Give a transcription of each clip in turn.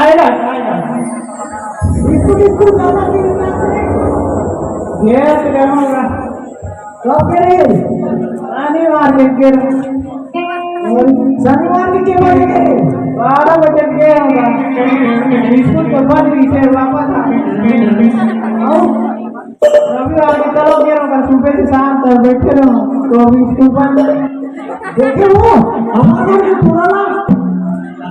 आएगा आएगा इसको जाना ये तो करूँगा कब करेंगे शनिवार के शनिवार की क्या बजे 12 बजे के होगा स्कूल तो बंद भी से वापस आ रविवार की चलो गया होगा सुबह से शाम तक बैठे रहो तो अभी स्कूल बंद देखे वो हमारे जो पुराना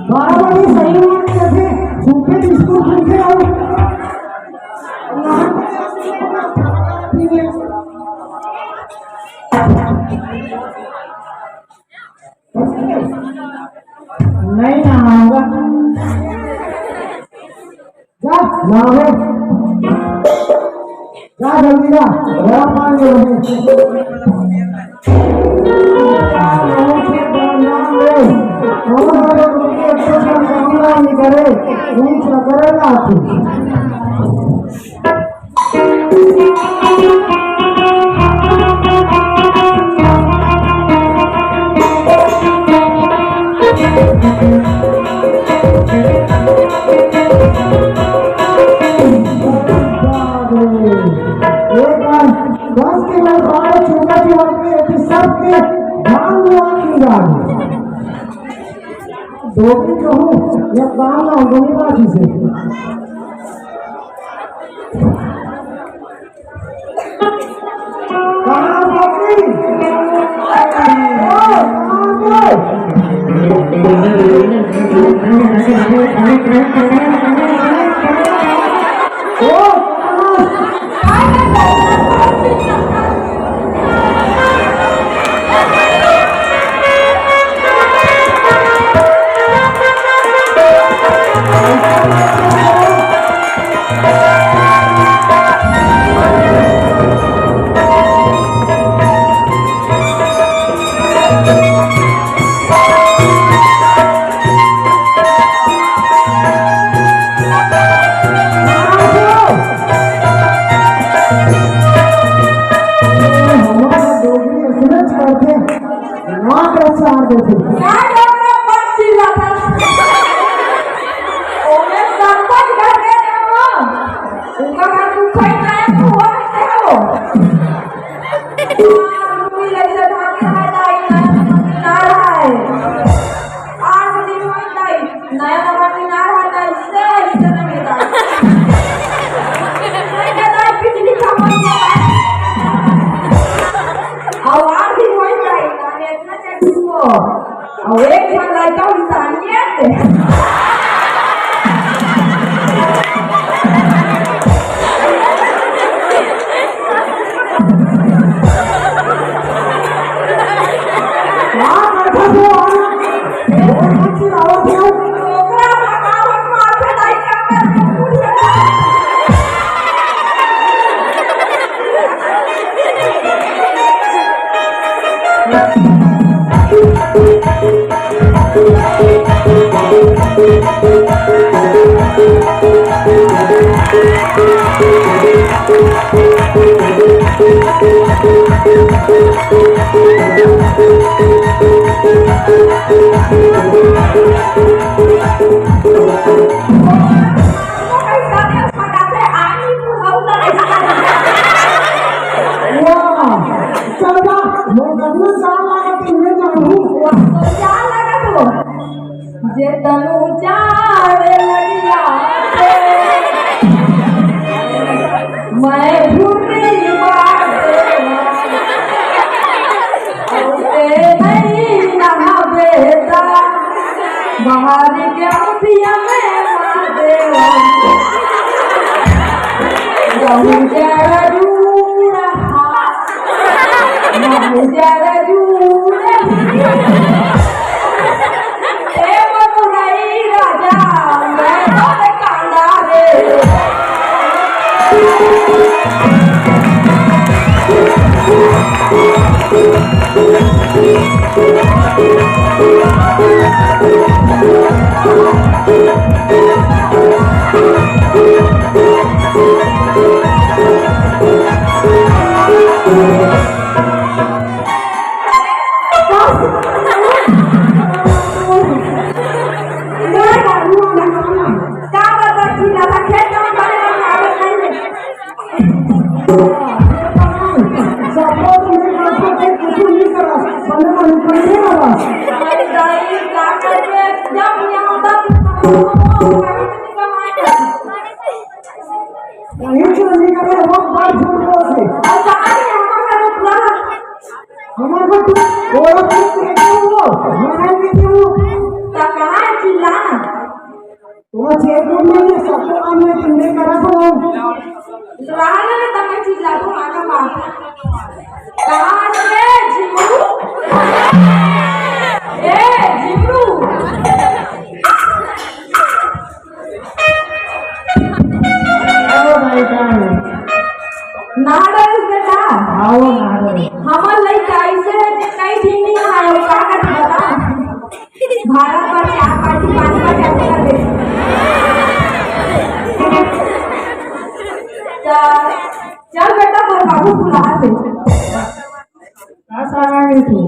12 बजे शनिवार के जैसे सुबह स्कूल खुलते हो नहीं नहाऊंगा जा नहावे जा जल्दी जा गरम पानी करे करेगा डोगरी कहूँ या काम ना हो दोनों बात से का बता चिल्ला था खेत में बने आदत नहीं है सबको तुम्हें काटो से कुछ नहीं करा बंदे को निकलने वाला हमारी दाई का करके जब यहाँ तक कहीं से कमाएगा कहीं से नहीं करे वो बात झूठ बोल से और कहाँ है हमारा रुपया हमारे को वो कहते हो मैं कहती हूँ तो कहाँ है चिल्लाना वो चेक में सबको काम में तुमने करा तो राहल ने तमें चिल्ला को आका मार कहाँ से झिमरू ए झिमरू आओ भाई जान नाडर बेटा आओ नाडर हमर लइका ऐसे है जे कई दिन नहीं खाए का कर बता भारत पर 4 पार्टी 5 पार्टी कर दे चल बेटा पर बाबू बुला दे ऐसा नहीं तू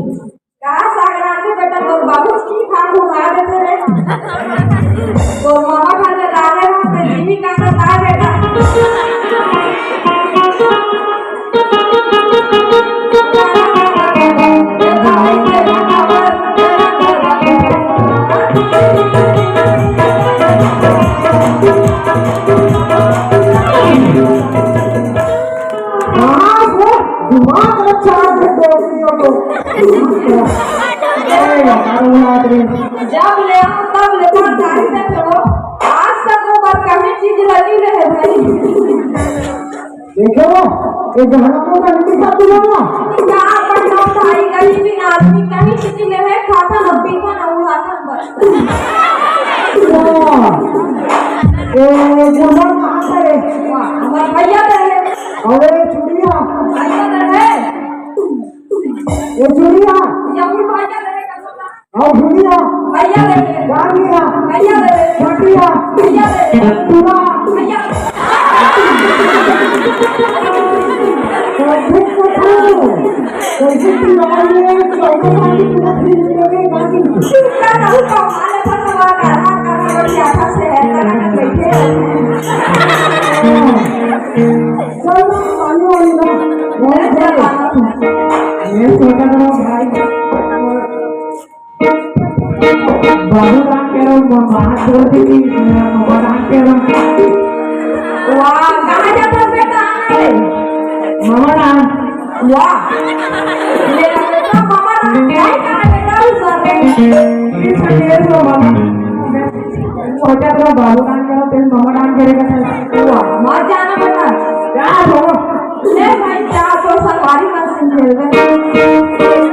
का सागरा के बेटा तो बाबू की खा बुला देते रे तो मामा खा दे लागे हम पे जीवी का ता बेटा दिमाग अच्छा है दोस्तियों को जब ले आओ तब ले तो गाड़ी से चलो आज तक वो बात कभी चीज लगी रहे भाई देखो ये जहन्नम का नीति का दिलाना कहाँ पर लोग भाई गरीबी आदमी कहीं चीज ले है खाता न पीता न उड़ाता बस ये जहन्नम कहाँ से है हमारे भैया रहे अरे चुड़िया भैया रहे ये चुड़िया यमुन भैया रहे का और चुड़िया भैया रहे गाड़िया भैया रहे चटिया भैया रहे पूरा भैया कैसे तू आए चौका पानी पूरा खरीद के बाकी का नहीं को माले पर सवाल करना बड़ी आशा से है करना बैठे चल पानी वाली ना बहुत ज्यादा ये छोटा बड़ा भाई बाबू राम के रो बात बोलती थी बाबू राम के रो वाह कहाँ जाता बेटा आने मामा राम वाह मेरा बेटा मामा राम क्या कहाँ बेटा उस इस ये तो मामा छोटा बड़ा बाबू राम के रो तेरे मामा राम करेगा वाह मत जाना बेटा क्या हो ले भाई जा तो सरकारी मशीन खेल रहे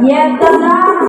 ये दादा